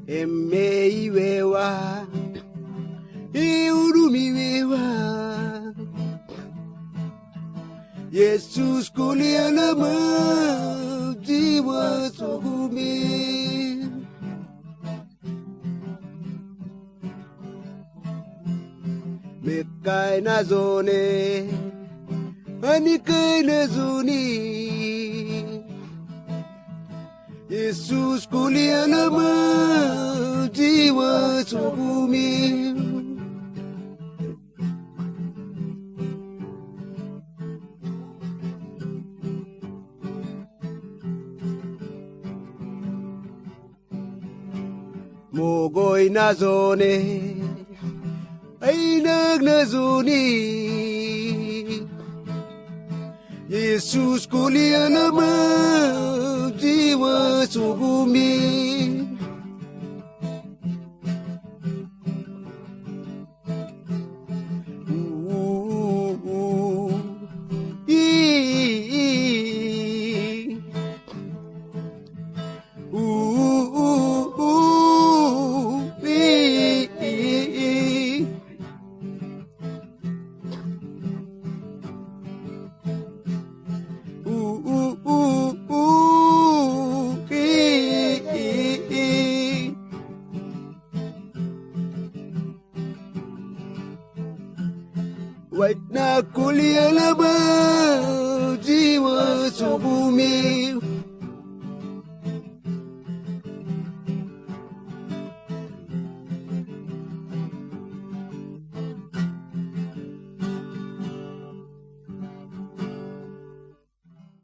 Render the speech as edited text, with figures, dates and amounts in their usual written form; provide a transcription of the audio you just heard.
Emeiwewa, Iurumiwewa, Jesus kulialama, jiwa sugumi. Mekai na zone, anikai na zoni. Jesus kulialama, jiwa sugumi. Mogoy na zone, ay nagnazuni. Jesus kulialama, jiwa sugumi. Wait na kulialama, jiwa sugumi.